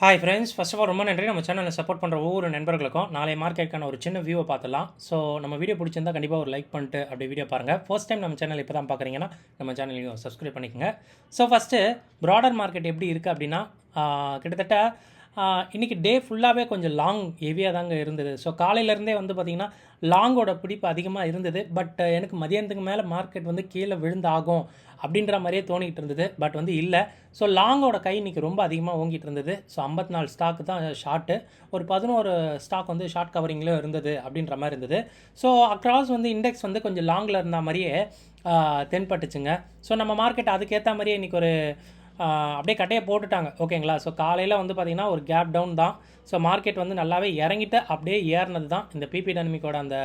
Hi friends, first of all ரொம்ப நன்றி. நம்ம சேனலை சப்போர்ட் பண்ணுற ஒவ்வொரு நண்பர்களுக்கும் நாளை மார்க்கெட்டுக்கான ஒரு சின்ன வியூவை பார்த்துலாம். ஸோ நம்ம வீடியோ பிடிச்சிருந்தா கண்டிப்பாக ஒரு லைக் பண்ணிட்டு அப்படி வீடியோ பாருங்கள். ஃபர்ஸ்ட் டைம் நம்ம சேனல் இப்போ தான் பார்க்குறீங்கன்னா நம்ம சேனலையும் சப்ஸ்கிரைப் பண்ணிக்கோங்க. ஸோ ஃபஸ்ட்டு ப்ராடர் மார்க்கெட் எப்படி இருக்குது அப்படின்னா, கிட்டத்தட்ட இன்றைக்கி டே ஃபுல்லாகவே கொஞ்சம் லாங் ஹெவியாக தாங்க இருந்தது. ஸோ காலையிலேருந்தே வந்து பார்த்திங்கன்னா லாங்கோட பிடிப்பு அதிகமாக இருந்தது. பட் எனக்கு மதியானத்துக்கு மேலே மார்க்கெட் வந்து கீழே விழுந்தாகும் அப்படின்ற மாதிரியே தோணிக்கிட்டு இருந்தது. பட் வந்து இல்லை. ஸோ லாங்கோட கை இன்றைக்கி ரொம்ப அதிகமாக ஓங்கிட்டு இருந்தது. ஸோ 54 ஸ்டாக்கு தான் ஷார்ட்டு, ஒரு 11 ஸ்டாக் வந்து ஷார்ட் கவரிங்கில் இருந்தது அப்படின்ற மாதிரி இருந்தது. ஸோ அக்ராஸ் வந்து இண்டெக்ஸ் வந்து கொஞ்சம் லாங்கில் இருந்த மாதிரியே தென்பட்டுச்சுங்க. ஸோ நம்ம மார்க்கெட் அதுக்கேற்ற மாதிரியே இன்றைக்கி ஒரு அப்படியே கட்டையை போட்டுட்டாங்க. ஓகேங்களா. ஸோ காலையில் வந்து பார்த்திங்கன்னா ஒரு கேப் டவுன் தான். ஸோ மார்க்கெட் வந்து நல்லாவே இறங்கிட்டு அப்படியே ஏறினது தான். இந்த பிபி டைனமிக்கோட அந்த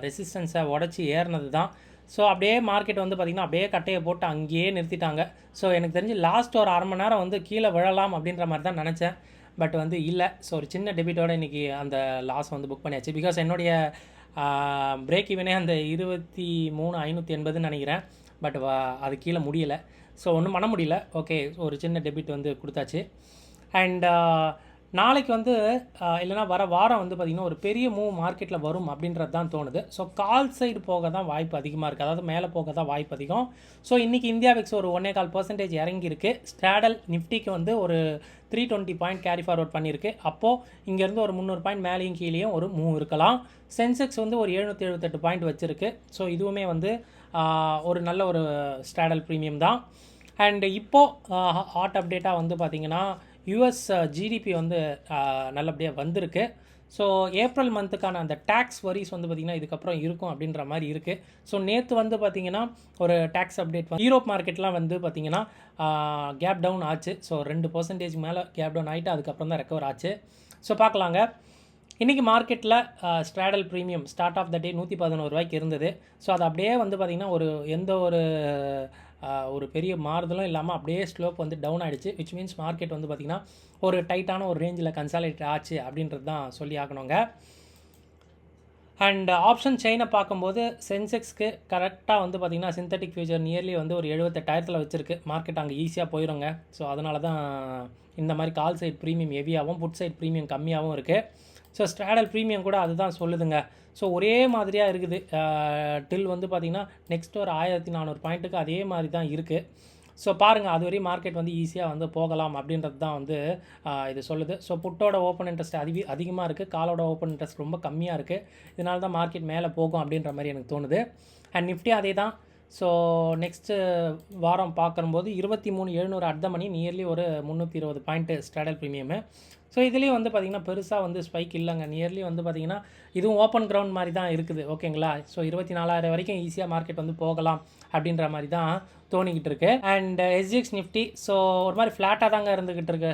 ரெசிஸ்டன்ஸை உடச்சி ஏறினது தான். ஸோ அப்படியே மார்க்கெட் வந்து பார்த்திங்கன்னா அப்படியே கட்டையை போட்டு அங்கேயே நிறுத்திட்டாங்க. ஸோ எனக்கு தெரிஞ்சு லாஸ்ட் ஒரு அரை மணி நேரம் வந்து கீழே விழலாம் அப்படின்ற மாதிரி தான் நினச்சேன். பட் வந்து இல்லை. ஸோ ஒரு சின்ன டெபிட்டோடு இன்றைக்கி அந்த லாஸ் வந்து புக் பண்ணியாச்சு. பிகாஸ் என்னுடைய பிரேக் ஈவனே அந்த 23,580 நினைக்கிறேன். பட் அது கீழே முடியலை. ஸோ ஒன்றும் பண்ண முடியல. ஓகே, ஒரு சின்ன டெபிட் வந்து கொடுத்தாச்சு. அண்ட் நாளைக்கு வந்து இல்லைனா வர வாரம் வந்து பார்த்திங்கன்னா ஒரு பெரிய மூவ் மார்க்கெட்டில் வரும் அப்படின்றது தான் தோணுது. ஸோ கால் சைடு போக தான் வாய்ப்பு அதிகமாக இருக்குது, அதாவது மேலே போக தான் வாய்ப்பு அதிகம். ஸோ இன்றைக்கி இந்தியா விக்ஸ் ஒரு 1.25% இறங்கியிருக்கு. ஸ்டாடல் நிஃப்டிக்கு வந்து ஒரு 320 பாயிண்ட் கேரி ஃபார்வர்ட் பண்ணியிருக்கு. அப்போது இங்கேருந்து ஒரு 300 பாயிண்ட் மேலேயும் கீழேயும் ஒரு மூவ் இருக்கலாம். சென்செக்ஸ் வந்து ஒரு 778 பாயிண்ட் வச்சுருக்கு. ஸோ இதுவுமே வந்து ஒரு நல்ல ஒரு ஸ்டாடல் ப்ரீமியம் தான். அண்டு இப்போது ஹாட் அப்டேட்டாக வந்து பார்த்திங்கன்னா யூஎஸ் ஜிடிபி வந்து நல்லபடியாக வந்திருக்கு. ஸோ ஏப்ரல் மந்த்துக்கான அந்த டேக்ஸ் வரிஸ் வந்து பார்த்திங்கன்னா இதுக்கப்புறம் இருக்கும் அப்படின்ற மாதிரி இருக்குது. ஸோ நேற்று வந்து பார்த்திங்கன்னா ஒரு டேக்ஸ் அப்டேட் யூரோப் மார்க்கெட்லாம் வந்து பார்த்திங்கன்னா கேப் டவுன் ஆச்சு. ஸோ 2% மேலே கேப் டவுன் ஆகிட்டு அதுக்கப்புறம் தான் ரெக்கவர் ஆச்சு. ஸோ பார்க்கலாங்க. இன்றைக்கி மார்க்கெட்டில் straddle premium start of the day 111 ரூபாய்க்கு இருந்தது. ஸோ அது அப்படியே வந்து பார்த்திங்கன்னா எந்த ஒரு பெரிய மாறுதலும் இல்லாமல் அப்படியே ஸ்லோப் வந்து டவுன் ஆகிடுச்சு. விச் மீன்ஸ் மார்க்கெட் வந்து பார்த்திங்கன்னா ஒரு டைட்டான ஒரு ரேஞ்சில் கன்சாலிடேட் ஆச்சு அப்படின்றது தான் சொல்லி ஆகணுங்க. அண்ட் ஆப்ஷன் செயினை பார்க்கும்போது சென்செக்ஸ்க்கு கரெக்டாக வந்து பார்த்திங்கன்னா சிந்தட்டிக் ஃபியூச்சர் நியர்லி வந்து ஒரு 78,000 வச்சுருக்கு. மார்க்கெட் அங்கே ஈஸியாக போயிடுங்க. ஸோ அதனால தான் இந்த மாதிரி கால் சைட் ப்ரீமியம் ஹெவியாகவும் புட் சைட் ப்ரீமியம் கம்மியாகவும் இருக்குது. ஸோ ஸ்ட்ராடல் ப்ரீமியம் கூட அதுதான் சொல்லுதுங்க. ஸோ ஒரே மாதிரியாக இருக்குது. டில் வந்து பார்த்திங்கன்னா நெக்ஸ்ட் ஒரு 1400 பாயிண்ட்டுக்கு அதே மாதிரி தான் இருக்குது. ஸோ பாருங்கள், அது வரையும் மார்க்கெட் வந்து ஈஸியாக வந்து போகலாம் அப்படின்றது தான் வந்து இது சொல்லுது. ஸோ புட்டோட ஓப்பன் இன்ட்ரெஸ்ட் அதிகமாக இருக்குது, காலோட ஓப்பன் இன்ட்ரெஸ்ட் ரொம்ப கம்மியாக இருக்குது. இதனால தான் மார்க்கெட் மேலே போகும் அப்படின்ற மாதிரி எனக்கு தோணுது. அண்ட் நிஃப்டி அதே தான். ஸோ நெக்ஸ்ட்டு வாரம் பார்க்கும்போது 23,700 அட் த மணி நியர்லி ஒரு 320 பாயிண்ட்டு ஸ்ட்ராடல் ப்ரீமியமு. ஸோ இதுலேயும் வந்து பார்த்திங்கன்னா பெருசாக வந்து ஸ்பைக் இல்லைங்க. நியர்லி வந்து பார்த்திங்கன்னா இதுவும் ஓப்பன் கிரவுண்ட் மாதிரி தான் இருக்குது. ஓகேங்களா. ஸோ 24,000 வரைக்கும் ஈஸியாக மார்க்கெட் வந்து போகலாம் அப்படின்ற மாதிரி தான் தோணிக்கிட்டு இருக்கு. அண்ட் எஸ்ஜிஎக்ஸ் நிஃப்டி ஸோ ஒரு மாதிரி ஃப்ளாட்டாக தாங்க இருந்துக்கிட்டு இருக்கு.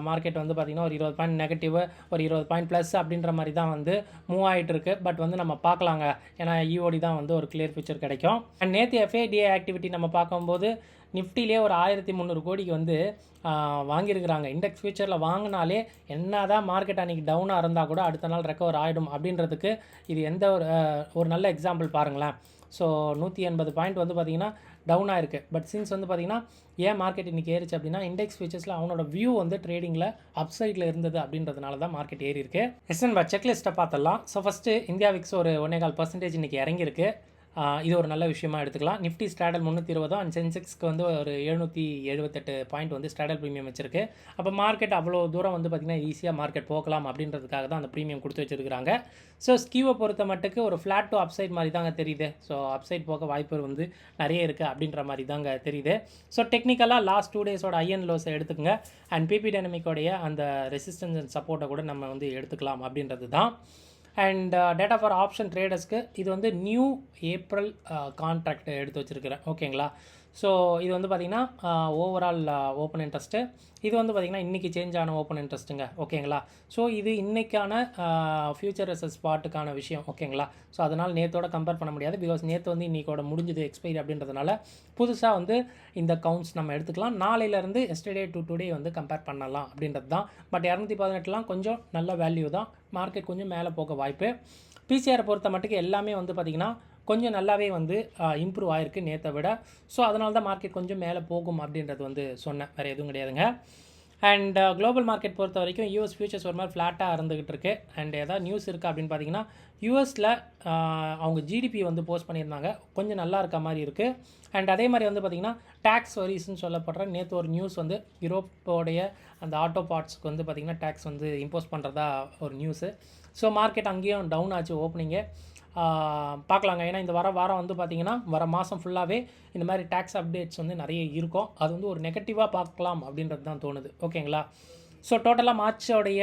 மார்க்கெட் வந்து பார்த்திங்கன்னா ஒரு 20 பாயிண்ட் நெகட்டிவ், ஒரு 20 பாயிண்ட் ப்ளஸ் அப்படின்ற மாதிரி தான் வந்து மூவ் ஆகிட்டு இருக்கு. பட் வந்து நம்ம பார்க்கலாங்க, ஏன்னா இஓடி தான் வந்து ஒரு கிளியர் பிக்சர் கிடைக்கும். அண்ட் நேற்று எஃப்ஐடிஏ ஆக்டிவிட்டி நம்ம பார்க்கும்போது நிஃப்டிலே ஒரு 1300 கோடிக்கு வந்து வாங்கியிருக்கிறாங்க. இண்டெக்ஸ் ஃபியூச்சரில் வாங்கினாலே என்ன தான் மார்க்கெட் அன்றைக்கி டவுனாக இருந்தால் கூட அடுத்த நாள் ரெக்கவர் ஆகிடும் அப்படின்றதுக்கு இது எந்த ஒரு நல்ல எக்ஸாம்பிள் பாருங்களேன். ஸோ 180 பாயிண்ட் வந்து பார்த்திங்கன்னா டவுன் ஆயிருக்கு. பட் சின்ஸ் வந்து பார்த்திங்கன்னா ஏன் மார்க்கெட் இன்றைக்கி ஏறிச்சு அப்படின்னா இண்டெக்ஸ் ஃபியூச்சர்ஸில் அவனோட வியூ வந்து ட்ரேடிங்கில் அப்சைடில் இருந்தது அப்படின்றதுனால தான் மார்க்கெட் ஏறி இருக்குது. எஸ்என்பா செக்லிஸ்ட்டை பார்த்துடலாம். ஸோ ஃபஸ்ட்டு இந்தியா விக்ஸ் ஒரு 1.25% இன்றைக்கி இறங்கியிருக்கு. இது ஒரு நல்ல விஷயமா எடுத்துக்கலாம். நிஃப்டி ஸ்ட்ராடல் 320 அண்ட் சென்செக்ஸ்க்கு வந்து ஒரு 778 பாயிண்ட் வந்து ஸ்ட்ராடல் ப்ரீமியம் வச்சிருக்கு. அப்போ மார்க்கெட் அவ்வளோ தூரம் வந்து பார்த்திங்கன்னா ஈஸியாக மார்க்கெட் போகலாம் அப்படின்றதுக்காக தான் அந்த ப்ரீமியம் கொடுத்து வச்சுருக்காங்க. ஸோ ஸ்கியூவை பொறுத்த மட்டுக்கு ஒரு ஃப்ளாட் டு அப்சைட் மாதிரி தாங்க தெரியுது. ஸோ அப்சைட் போக வாய்ப்பு வந்து நிறைய இருக்குது அப்படின்ற மாதிரி தாங்க தெரியுது. ஸோ டெக்னிக்கலாக லாஸ்ட் 2 டேஸோட ஐஎன் லோஸை எடுத்துக்கங்க. அண்ட் பிபி டைனமிக்கோடைய அந்த ரெசிஸ்டன்ஸ் அண்ட் சப்போர்ட்டை கூட நம்ம வந்து எடுத்துக்கலாம் அப்படின்றது தான். அண்ட் டேட்டா ஃபார் ஆப்ஷன் ட்ரேடர்ஸ்க்கு இது வந்து நியூ ஏப்ரல் கான்ட்ராக்ட் எடுத்து வச்சுருக்கிறேன். ஓகேங்களா. ஸோ இது வந்து பார்த்திங்கன்னா ஓவரால் ஓப்பன் இன்ட்ரெஸ்ட்டு இது வந்து பார்த்திங்கன்னா இன்றைக்கி சேஞ்ச் ஆன ஓப்பன் இன்ட்ரெஸ்ட்டுங்க. ஓகேங்களா. ஸோ இது இன்றைக்கான ஃபியூச்சர் ரெசஸ் ஸ்பாட்டுக்கான விஷயம். ஓகேங்களா. ஸோ அதனால் நேற்றோட கம்பேர் பண்ண முடியாது. பிகாஸ் நேற்று வந்து இன்றைக்கோட முடிஞ்சது எக்ஸ்பைரி அப்படின்றதுனால புதுசாக வந்து இந்த கவுண்ட்ஸ் நம்ம எடுத்துக்கலாம். நாளையிலேருந்து எஸ்டர்டே டு டுடே வந்து கம்பேர் பண்ணலாம் அப்படின்றது தான். பட் 218 கொஞ்சம் நல்ல வேல்யூ தான். மார்க்கெட் கொஞ்சம் மேலே போக வாய்ப்பு. பிசிஆரை பொறுத்த மட்டுக்கு எல்லாமே வந்து பார்த்திங்கன்னா கொஞ்சம் நல்லாவே வந்து இம்ப்ரூவ் ஆகிருக்கு நேற்றை விட. ஸோ அதனால தான் மார்க்கெட் கொஞ்சம் மேலே போகும் அப்படின்றது வந்து சொன்னேன், வேறு எதுவும் கிடையாதுங்க. அண்ட் குளோபல் மார்க்கெட் பொறுத்த வரைக்கும் யூஎஸ் ஃபியூச்சர்ஸ் ஒரு மாதிரி ஃப்ளாட்டாக இருந்துகிட்டு இருக்கு. அண்ட் ஏதாவது நியூஸ் இருக்கா அப்படின்னு பார்த்தீங்கன்னா, யூஎஸில் அவங்க ஜிடிபி வந்து போஸ்ட் பண்ணியிருந்தாங்க, கொஞ்சம் நல்லா இருக்க மாதிரி இருக்குது. அண்ட் அதே மாதிரி வந்து பார்த்திங்கன்னா டேக்ஸ் வரிஸ்ன்னு சொல்லப்படுற நேற்று ஒரு நியூஸ் வந்து யூரோப்போடைய அந்த ஆட்டோ பார்ட்ஸ்க்கு வந்து பார்த்திங்கன்னா டேக்ஸ் வந்து இம்போஸ் பண்ணுறதா ஒரு நியூஸு. ஸோ மார்க்கெட் அங்கேயும் டவுன் ஆச்சு ஓப்பனிங்கே. பார்க்கலாங்க. ஏன்னா இந்த வாரம் வந்து பார்த்திங்கன்னா வர மாதம் ஃபுல்லாகவே இந்த மாதிரி டேக்ஸ் அப்டேட்ஸ் வந்து நிறைய இருக்கும். அது வந்து ஒரு நெகட்டிவாக பார்க்கலாம் அப்படின்றது தான் தோணுது. ஓகேங்களா? ஸோ டோட்டலாக மார்ச்சோடைய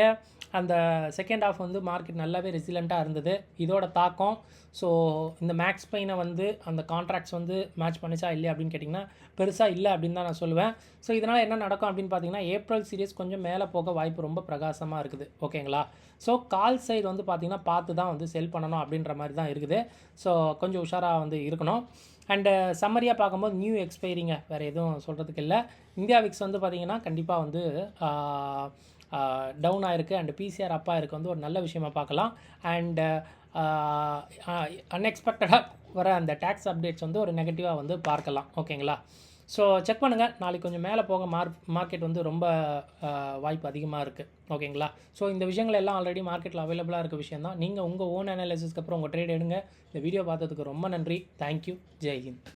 அந்த செகண்ட் ஹாஃப் வந்து மார்க்கெட் நல்லாவே ரெசிலண்ட்டாக இருந்தது. இதோட தாக்கம் ஸோ இந்த மேக்ஸ் பெயினை வந்து அந்த கான்ட்ராக்ட்ஸ் வந்து மேட்ச் பண்ணிச்சா இல்லையா அப்படின்னு கேட்டிங்கன்னா பெருசாக இல்லை அப்படின்னு தான் நான் சொல்லுவேன். ஸோ இதனால் என்ன நடக்கும் அப்படின்னு பார்த்தீங்கன்னா ஏப்ரல் சீரிஸ் கொஞ்சம் மேலே போக வாய்ப்பு ரொம்ப பிரகாசமாக இருக்குது. ஓகேங்களா? ஸோ கால் சைடு வந்து பார்த்திங்கன்னா பார்த்து தான் வந்து செல் பண்ணணும் அப்படின்ற மாதிரி தான் இருக்குது. ஸோ கொஞ்சம் உஷாராக வந்து இருக்கணும். அண்டு சம்மரியாக பார்க்கும்போது நியூ எக்ஸ்பைரிங்க, வேறு எதுவும் சொல்கிறதுக்கு இல்லை. இந்தியா விக்ஸ் வந்து பார்த்திங்கன்னா கண்டிப்பாக வந்து டவுன் ஆகிருக்கு. அண்ட் பிசிஆர் அப் ஆகிருக்கு, வந்து ஒரு நல்ல விஷயமா பார்க்கலாம். அண்டு அன்எக்ஸ்பெக்டடாக வர அந்த டேக்ஸ் அப்டேட்ஸ் வந்து ஒரு நெகட்டிவாக வந்து பார்க்கலாம். ஓகேங்களா? ஸோ செக் பண்ணுங்கள். நாளைக்கு கொஞ்சம் மேலே போக மார்க்கெட் வந்து ரொம்ப வாய்ப்பு அதிகமாக இருக்குது. ஓகேங்களா? ஸோ இந்த விஷயங்கள் எல்லாம் ஆல்ரெடி மார்க்கெட்டில் அவைலபிளாக இருக்க விஷயம் தான். நீங்கள் உங்கள் ஓன் அனாலிசிஸ்க்கு அப்புறம் உங்கள் ட்ரேட் எடுங்க. இந்த வீடியோ பார்த்ததுக்கு ரொம்ப நன்றி. தேங்க்யூ. ஜெய் ஹிந்த்.